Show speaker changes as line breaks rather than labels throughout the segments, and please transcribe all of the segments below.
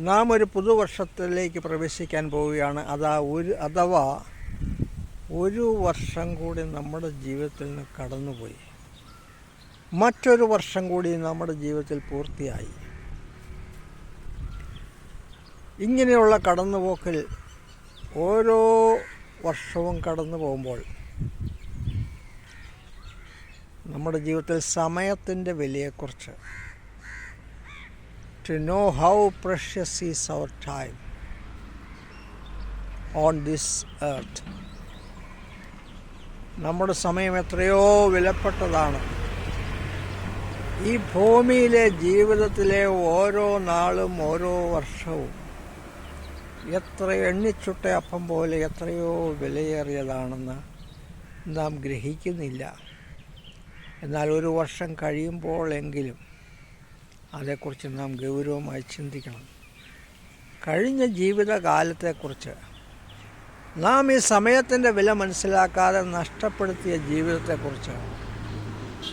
നാം ഒരു പുതുവർഷത്തിലേക്ക് പ്രവേശിക്കാൻ പോവുകയാണ്. അഥവാ ഒരു വർഷം കൂടി നമ്മുടെ ജീവിതത്തിൽ നിന്ന് കടന്നുപോയി, മറ്റൊരു വർഷം കൂടി നമ്മുടെ ജീവിതത്തിൽ പൂർത്തിയായി. ഇങ്ങനെയുള്ള കടന്നുപോക്കിൽ ഓരോ വർഷവും കടന്നു പോകുമ്പോൾ നമ്മുടെ ജീവിതത്തിൽ സമയത്തിൻ്റെ വിലയെക്കുറിച്ച്, to know how precious is our time on this earth. നമ്മുടെ സമയം എത്രയോ വിലപ്പെട്ടതാണ്. ഈ ഭൂമിയിലെ ജീവിതത്തിലെ ഓരോ നാളും ഓരോ വർഷവും എത്ര എണ്ണിച്ചുട്ട അപ്പം പോലെ എത്രയോ വിലയേറിയതാണെന്ന് നാം ഗ്രഹിക്കുന്നില്ല. എന്നാൽ ഒരു വർഷം കഴിയുമ്പോഴെങ്കിലും അതേക്കുറിച്ച് നാം ഗൗരവമായി ചിന്തിക്കണം. കഴിഞ്ഞ ജീവിതകാലത്തെക്കുറിച്ച്, നാം ഈ സമയത്തിൻ്റെ വില മനസ്സിലാക്കാതെ നഷ്ടപ്പെടുത്തിയ ജീവിതത്തെക്കുറിച്ച്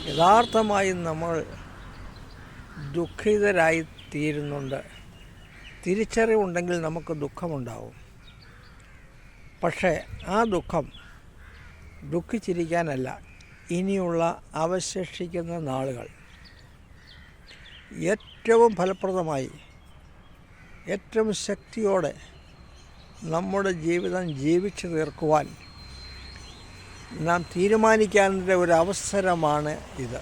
യഥാർത്ഥമായും നമ്മൾ ദുഃഖിതരായി തീരുന്നുണ്ട്. തിരിച്ചറിവുണ്ടെങ്കിൽ നമുക്ക് ദുഃഖമുണ്ടാവും. പക്ഷേ ആ ദുഃഖം ദുഃഖിച്ചിരിക്കാനല്ല, ഇനിയുള്ള അവശേഷിക്കുന്ന നാളുകൾ ഏറ്റവും ഫലപ്രദമായി, ഏറ്റവും ശക്തിയോടെ നമ്മുടെ ജീവിതം ജീവിച്ചു തീർക്കുവാൻ നാം തീരുമാനിക്കാനുള്ള ഒരു അവസരമാണ് ഇത്.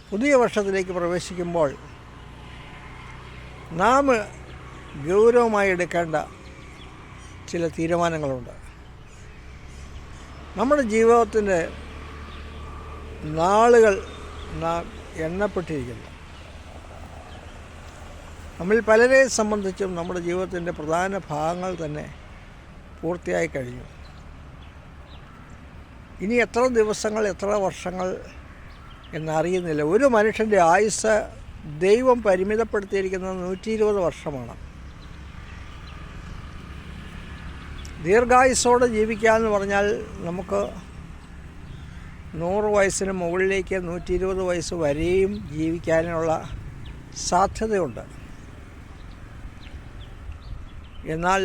പുതിയ വർഷത്തിലേക്ക് പ്രവേശിക്കുമ്പോൾ നാം ഗൗരവമായി എടുക്കേണ്ട ചില തീരുമാനങ്ങളുണ്ട്. നമ്മുടെ ജീവിതത്തിൻ്റെ നാളുകൾ നാം എണ്ണപ്പെട്ടിരിക്കുന്നു. നമ്മിൽ പലരെ സംബന്ധിച്ചും നമ്മുടെ ജീവിതത്തിൻ്റെ പ്രധാന ഭാഗങ്ങൾ തന്നെ പൂർത്തിയായി കഴിഞ്ഞു. ഇനി എത്ര ദിവസങ്ങൾ, എത്ര വർഷങ്ങൾ എന്നറിയുന്നില്ല. ഒരു മനുഷ്യൻ്റെ ആയുസ്സ് ദൈവം പരിമിതപ്പെടുത്തിയിരിക്കുന്നത് 120 വർഷമാണ്. ദീർഘായുസ്സോടെ ജീവിക്കുക എന്ന് പറഞ്ഞാൽ നമുക്ക് 100 വയസ്സിന് മുകളിലേക്ക് 120 വയസ്സ് വരെയും ജീവിക്കാനുള്ള സാധ്യതയുണ്ട്. എന്നാൽ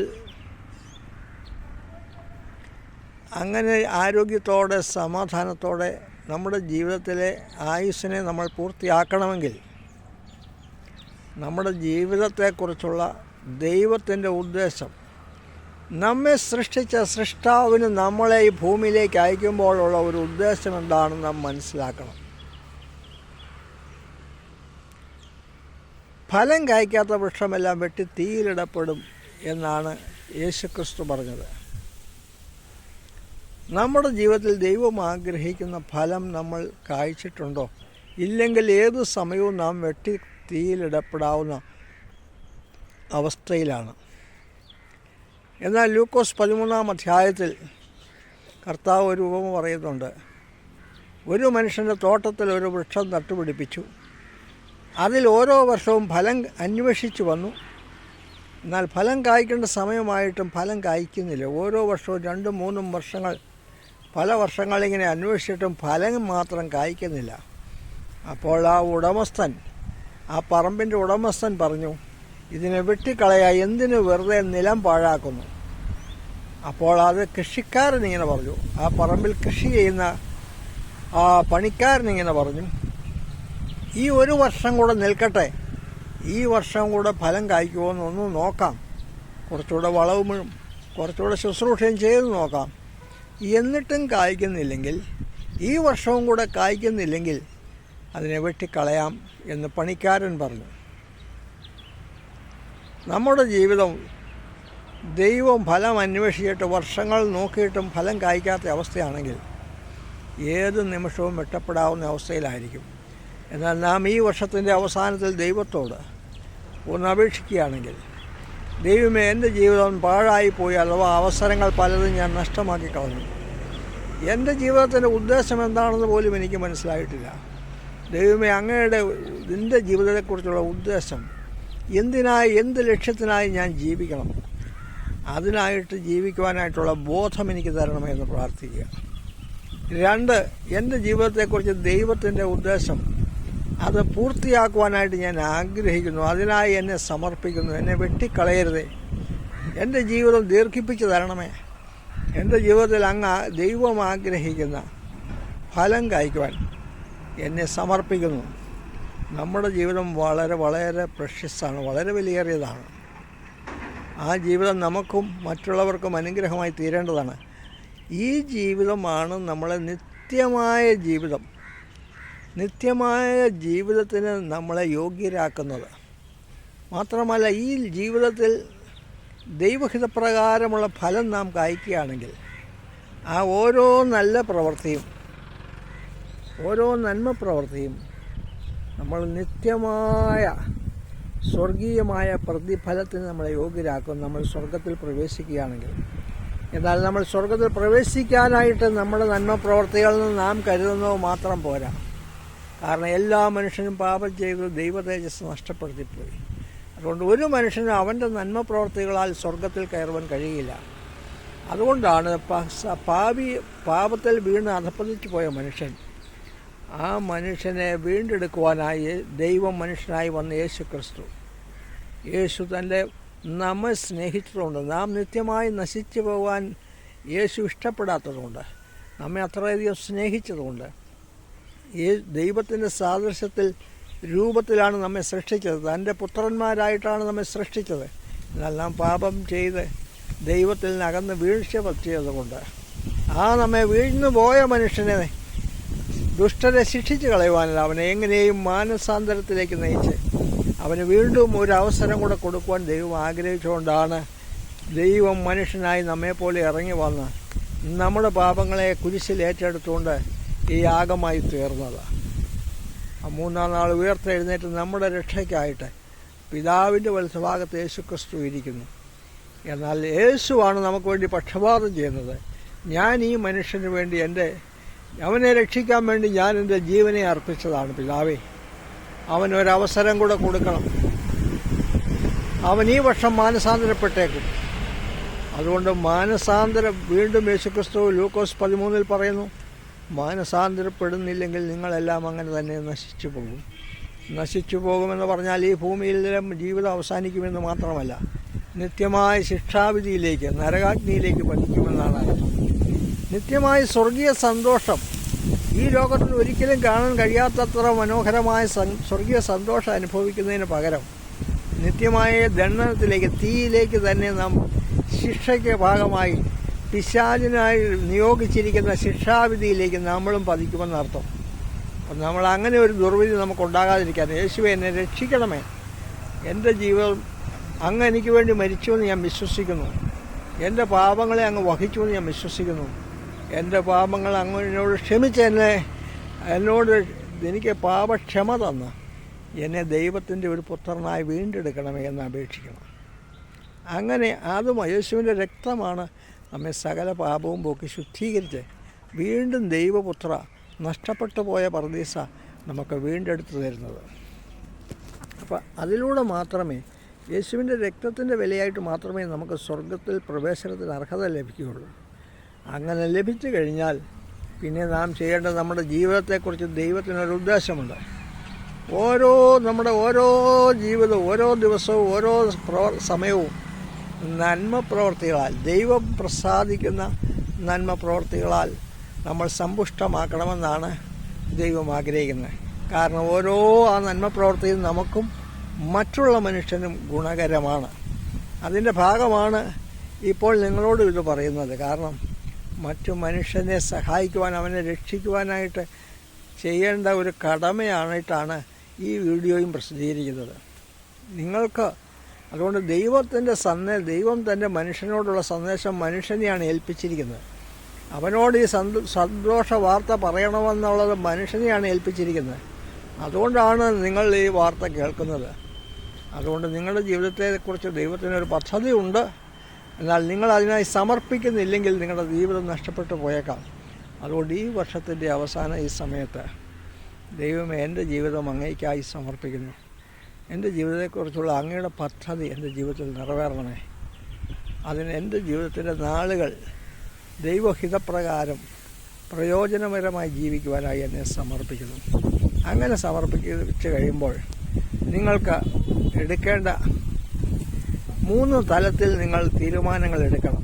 അങ്ങനെ ആരോഗ്യത്തോടെ സമാധാനത്തോടെ നമ്മുടെ ജീവിതത്തിലെ ആയുസ്സിനെ നമ്മൾ പൂർത്തിയാക്കണമെങ്കിൽ നമ്മുടെ ജീവിതത്തെക്കുറിച്ചുള്ള ദൈവത്തിൻ്റെ ഉദ്ദേശം, നമ്മെ സൃഷ്ടിച്ച സൃഷ്ടാവിന് നമ്മളെ ഈ ഭൂമിയിലേക്ക് അയക്കുമ്പോഴുള്ള ഒരു ഉദ്ദേശം എന്താണെന്ന് നാം മനസ്സിലാക്കണം. ഫലം കായ്ക്കാത്ത വൃക്ഷമെല്ലാം വെട്ടി തീയിലിടപ്പെടും എന്നാണ് യേശുക്രിസ്തു പറഞ്ഞത്. നമ്മുടെ ജീവിതത്തിൽ ദൈവം ആഗ്രഹിക്കുന്ന ഫലം നമ്മൾ കായ്ച്ചിട്ടുണ്ടോ? ഇല്ലെങ്കിൽ ഏതു സമയവും നാം വെട്ടി തീയിലിടപ്പെടാവുന്ന അവസ്ഥയിലാണ്. എന്നാൽ ലൂക്കോസ് 13-ാം അധ്യായത്തിൽ കർത്താവ് ഒരു ഉപമ പറയുന്നുണ്ട്. ഒരു മനുഷ്യൻ്റെ തോട്ടത്തിൽ ഒരു വൃക്ഷം നട്ടുപിടിപ്പിച്ചു. അതിൽ ഓരോ വർഷവും ഫലം അന്വേഷിച്ചു വന്നു. എന്നാൽ ഫലം കായ്ക്കേണ്ട സമയമായിട്ടും ഫലം കായ്ക്കുന്നില്ല. ഓരോ വർഷവും 2-3 വർഷങ്ങൾ, പല വർഷങ്ങളിങ്ങനെ അന്വേഷിച്ചിട്ടും ഫലം മാത്രം കായ്ക്കുന്നില്ല. അപ്പോൾ ആ പറമ്പിൻ്റെ ഉടമസ്ഥൻ പറഞ്ഞു, ഇതിനെ വെട്ടിക്കളയാ, എന്തിനു വെറുതെ നിലം പാഴാക്കുന്നു. അപ്പോൾ അത് കൃഷിക്കാരനിങ്ങനെ പറഞ്ഞു, ആ പറമ്പിൽ കൃഷി ചെയ്യുന്ന ആ പണിക്കാരനിങ്ങനെ പറഞ്ഞു, ഈ ഒരു വർഷം കൂടെ നിൽക്കട്ടെ, ഈ വർഷം കൂടെ ഫലം കായ്ക്കുമോയെന്നൊന്ന് നോക്കാം, കുറച്ചുകൂടെ വളവും കുറച്ചുകൂടെ ശുശ്രൂഷയും ചെയ്ത് നോക്കാം. എന്നിട്ടും കായ്ക്കുന്നില്ലെങ്കിൽ, ഈ വർഷവും കൂടെ കായ്ക്കുന്നില്ലെങ്കിൽ അതിനെ വെട്ടിക്കളയാം എന്ന് പണിക്കാരൻ പറഞ്ഞു. നമ്മുടെ ജീവിതം ദൈവം ഫലം അന്വേഷിച്ചിട്ട് വർഷങ്ങൾ നോക്കിയിട്ടും ഫലം കായ്ക്കാത്ത അവസ്ഥയാണെങ്കിൽ ഏത് നിമിഷവും വെട്ടപ്പെടാവുന്ന അവസ്ഥയിലായിരിക്കും. എന്നാൽ നാം ഈ വർഷത്തിൻ്റെ അവസാനത്തിൽ ദൈവത്തോട് ഒന്ന് അപേക്ഷിക്കുകയാണെങ്കിൽ, ദൈവമേ, എൻ്റെ ജീവിതം പാഴായിപ്പോയി, അഥവാ അവസരങ്ങൾ പലതും ഞാൻ നഷ്ടമാക്കി കളഞ്ഞു, എൻ്റെ ജീവിതത്തിൻ്റെ ഉദ്ദേശം എന്താണെന്ന് പോലും എനിക്ക് മനസ്സിലായിട്ടില്ല. ദൈവമേ, നിൻ്റെ ജീവിതത്തെക്കുറിച്ചുള്ള ഉദ്ദേശം എന്തിനായി, എന്ത് ലക്ഷ്യത്തിനായി ഞാൻ ജീവിക്കണം, അതിനായിട്ട് ജീവിക്കുവാനായിട്ടുള്ള ബോധം എനിക്ക് തരണമെന്ന് പ്രാർത്ഥിക്കുക. 2, എൻ്റെ ജീവിതത്തെക്കുറിച്ച് ദൈവത്തിൻ്റെ ഉദ്ദേശം അത് പൂർത്തിയാക്കുവാനായിട്ട് ഞാൻ ആഗ്രഹിക്കുന്നു. അതിനായി എന്നെ സമർപ്പിക്കുന്നു. എന്നെ വെട്ടിക്കളയരുതേ. എൻ്റെ ജീവിതം ദീർഘിപ്പിച്ച് തരണമേ. എൻ്റെ ജീവിതത്തിൽ അങ്ങ് ദൈവം ആഗ്രഹിക്കുന്ന ഫലം കായ്ക്കുവാൻ എന്നെ സമർപ്പിക്കുന്നു. നമ്മുടെ ജീവിതം വളരെ വളരെ പ്രഷ്യസാണ്, വളരെ വിലയേറിയതാണ്. ആ ജീവിതം നമുക്കും മറ്റുള്ളവർക്കും അനുഗ്രഹമായി തീരേണ്ടതാണ്. ഈ ജീവിതമാണ് നമ്മളെ നിത്യമായ ജീവിതം, നിത്യമായ ജീവിതത്തിന് നമ്മളെ യോഗ്യരാക്കുന്നത്. മാത്രമല്ല, ഈ ജീവിതത്തിൽ ദൈവഹിതപ്രകാരമുള്ള ഫലം നാം കായ്ക്കുകയാണെങ്കിൽ ആ ഓരോ നല്ല പ്രവൃത്തിയും, ഓരോ നന്മ പ്രവൃത്തിയും നമ്മൾ നിത്യമായ സ്വർഗീയമായ പ്രതിഫലത്തിന് നമ്മളെ യോഗ്യരാക്കും, നമ്മൾ സ്വർഗത്തിൽ പ്രവേശിക്കുകയാണെങ്കിൽ. എന്നാൽ നമ്മൾ സ്വർഗത്തിൽ പ്രവേശിക്കാനായിട്ട് നമ്മുടെ നന്മ പ്രവർത്തികളിൽ നിന്ന് നാം കരുതുന്നത് മാത്രം പോരാ. കാരണം എല്ലാ മനുഷ്യനും പാപം ചെയ്ത് ദൈവ തേജസ് നഷ്ടപ്പെടുത്തിപ്പോയി. അതുകൊണ്ട് ഒരു മനുഷ്യനും അവൻ്റെ നന്മ പ്രവർത്തികളാൽ സ്വർഗത്തിൽ കയറുവാൻ കഴിയില്ല. അതുകൊണ്ടാണ് പാപത്തിൽ വീണ് അധപ്പതിച്ചു പോയ മനുഷ്യൻ, ആ മനുഷ്യനെ വീണ്ടെടുക്കുവാനായി ദൈവം മനുഷ്യനായി വന്ന യേശു ക്രിസ്തു. യേശു നമ്മെ സ്നേഹിച്ചതുകൊണ്ട്, നാം നിത്യമായി നശിച്ചു പോകാൻ യേശു ഇഷ്ടപ്പെടാത്തതുകൊണ്ട്, നമ്മെ അത്രയധികം സ്നേഹിച്ചതുകൊണ്ട്, ദൈവത്തിൻ്റെ രൂപത്തിലാണ് നമ്മെ സൃഷ്ടിച്ചത്. തൻ്റെ പുത്രന്മാരായിട്ടാണ് നമ്മെ സൃഷ്ടിച്ചത്. എന്നാൽ നാം പാപം ചെയ്ത് ദൈവത്തിൽ നിന്ന് അകന്ന് വീഴ്ച പറ്റിയതുകൊണ്ട് നമ്മെ വീഴ്ന്നു പോയ മനുഷ്യനെ ദുഷ്ടരെ ശിക്ഷിച്ച് കളയുവാനല്ല, അവനെ എങ്ങനെയും മാനസാന്തരത്തിലേക്ക് നയിച്ച് അവന് വീണ്ടും ഒരു അവസരം കൂടെ കൊടുക്കുവാൻ ദൈവം ആഗ്രഹിച്ചുകൊണ്ടാണ് ദൈവം മനുഷ്യനായി നമ്മെപ്പോലെ ഇറങ്ങി വന്ന് നമ്മുടെ പാപങ്ങളെ കുരിശിൽ ഏറ്റെടുത്തുകൊണ്ട് ഈ യാഗമായി തീർന്നത്. മൂന്നാം നാൾ ഉയർത്തെഴുന്നേറ്റ് നമ്മുടെ രക്ഷയ്ക്കായിട്ട് പിതാവിൻ്റെ വലത്തുഭാഗത്ത് യേശു ക്രിസ്തു ഇരിക്കുന്നു. എന്നാൽ യേശുവാണ് നമുക്ക് വേണ്ടി പക്ഷപാതം ചെയ്യുന്നത്. ഞാൻ ഈ മനുഷ്യന് വേണ്ടി അവനെ രക്ഷിക്കാൻ വേണ്ടി ഞാൻ എൻ്റെ ജീവനെ അർപ്പിച്ചതാണ്. പിതാവേ, അവനൊരവസരം കൂടെ കൊടുക്കണം. അവൻ ഈ വർഷം മാനസാന്തരപ്പെട്ടേക്കും. അതുകൊണ്ട് വീണ്ടും യേശുക്രിസ്തു ലൂക്കോസ് 13 പറയുന്നു, മാനസാന്തരപ്പെടുന്നില്ലെങ്കിൽ നിങ്ങളെല്ലാം അങ്ങനെ തന്നെ നശിച്ചു പോകുമെന്ന് പറഞ്ഞാൽ ഈ ഭൂമിയിലെ ജീവിതം അവസാനിക്കുമെന്ന് മാത്രമല്ല, നിത്യമായ ശിക്ഷാവിധിയിലേക്ക്, നരകാഗ്നിയിലേക്ക് പതിക്കുമെന്നാണ് അർത്ഥം. നിത്യമായ സ്വർഗീയ സന്തോഷം ഈ ലോകത്തിൽ ഒരിക്കലും കാണാൻ കഴിയാത്തത്ര മനോഹരമായ സ്വർഗീയ സന്തോഷം അനുഭവിക്കുന്നതിന് പകരം നിത്യമായ ദണ്ഡനത്തിലേക്ക്, തീയിലേക്ക് തന്നെ നാം ശിക്ഷയ്ക്ക് ഭാഗമായി പിശാചിനായി നിയോഗിച്ചിരിക്കുന്ന ശിക്ഷാവിധിയിലേക്ക് നമ്മളും പതിക്കുമെന്നർത്ഥം. അപ്പം നമ്മൾ അങ്ങനെ ഒരു ദുർവിധി നമുക്കുണ്ടാകാതിരിക്കാൻ, യേശുവേ എന്നെ രക്ഷിക്കണമേ, എൻ്റെ ജീവിതം അങ്ങ് എനിക്ക് വേണ്ടി മരിച്ചുവെന്ന് ഞാൻ വിശ്വസിക്കുന്നു, എൻ്റെ പാപങ്ങളെ അങ്ങ് വഹിച്ചുവെന്ന് ഞാൻ വിശ്വസിക്കുന്നു, എൻ്റെ പാപങ്ങൾ അങ്ങ് എന്നോട് ക്ഷമിച്ച് എനിക്ക് പാപക്ഷമ തന്ന് എന്നെ ദൈവത്തിൻ്റെ ഒരു പുത്രനായി വീണ്ടെടുക്കണമേ എന്ന് അപേക്ഷിക്കണം. അങ്ങനെ അതും യേശുവിൻ്റെ രക്തമാണ് നമ്മെ സകല പാപവും പോക്കി ശുദ്ധീകരിച്ച് വീണ്ടും ദൈവപുത്ര നഷ്ടപ്പെട്ടു പോയ പർദീസ നമുക്ക് വീണ്ടെടുത്തു തരുന്നത്. അപ്പം അതിലൂടെ മാത്രമേ, യേശുവിൻ്റെ രക്തത്തിൻ്റെ വിലയായിട്ട് മാത്രമേ നമുക്ക് സ്വർഗത്തിൽ പ്രവേശനത്തിന് അർഹത ലഭിക്കുകയുള്ളൂ. അങ്ങനെ ലഭിച്ചു കഴിഞ്ഞാൽ പിന്നെ നാം ചെയ്യേണ്ടത്, നമ്മുടെ ജീവിതത്തെക്കുറിച്ച് ദൈവത്തിനൊരു ഉദ്ദേശമുണ്ട്. നമ്മുടെ ഓരോ ജീവിതവും, ഓരോ ദിവസവും, ഓരോ സമയവും നന്മ പ്രവർത്തികളാൽ, ദൈവം പ്രസാദിക്കുന്ന നന്മ പ്രവർത്തികളാൽ നമ്മൾ സമ്പുഷ്ടമാക്കണമെന്നാണ് ദൈവം ആഗ്രഹിക്കുന്നത്. കാരണം ഓരോ ആ നന്മ പ്രവർത്തിയും നമുക്കും മറ്റുള്ള മനുഷ്യനും ഗുണകരമാണ്. അതിൻ്റെ ഭാഗമാണ് ഇപ്പോൾ നിങ്ങളോട് ഇത് പറയുന്നത്. കാരണം മറ്റു മനുഷ്യനെ സഹായിക്കുവാൻ, അവനെ രക്ഷിക്കുവാനായിട്ട് ചെയ്യേണ്ട ഒരു കടമയായിട്ടാണ് ഈ വീഡിയോയും പ്രസിദ്ധീകരിക്കുന്നത്. അതുകൊണ്ട് ദൈവം തൻ്റെ മനുഷ്യനോടുള്ള സന്ദേശം മനുഷ്യനെയാണ് ഏൽപ്പിച്ചിരിക്കുന്നത്. അവനോട് ഈ സന്തോഷ വാർത്ത പറയണമെന്നുള്ളത് മനുഷ്യനെയാണ് ഏൽപ്പിച്ചിരിക്കുന്നത്. അതുകൊണ്ടാണ് നിങ്ങൾ ഈ വാർത്ത കേൾക്കുന്നത്. അതുകൊണ്ട് നിങ്ങളുടെ ജീവിതത്തെക്കുറിച്ച് ദൈവത്തിനൊരു പദ്ധതിയുണ്ട്. എന്നാൽ നിങ്ങൾ അതിനായി സമർപ്പിക്കുന്നില്ലെങ്കിൽ നിങ്ങളുടെ ജീവിതം നഷ്ടപ്പെട്ടു പോയേക്കാം. അതുകൊണ്ട് ഈ വർഷത്തിൻ്റെ ഈ സമയത്ത് ദൈവമേ, എൻ്റെ ജീവിതം അങ്ങേയ്ക്കായി സമർപ്പിക്കുന്നു. എൻ്റെ ജീവിതത്തെക്കുറിച്ചുള്ള അങ്ങയുടെ പദ്ധതി എൻ്റെ ജീവിതത്തിൽ നിറവേറണമേ. അതിന് എൻ്റെ ജീവിതത്തിൻ്റെ നാളുകൾ ദൈവഹിതപ്രകാരം പ്രയോജനപരമായി ജീവിക്കുവാനായി എന്നെ സമർപ്പിക്കുന്നു. അങ്ങനെ സമർപ്പിച്ച് കഴിയുമ്പോൾ നിങ്ങൾക്ക് എടുക്കേണ്ട 3 തലത്തിൽ നിങ്ങൾ തീരുമാനങ്ങൾ എടുക്കണം.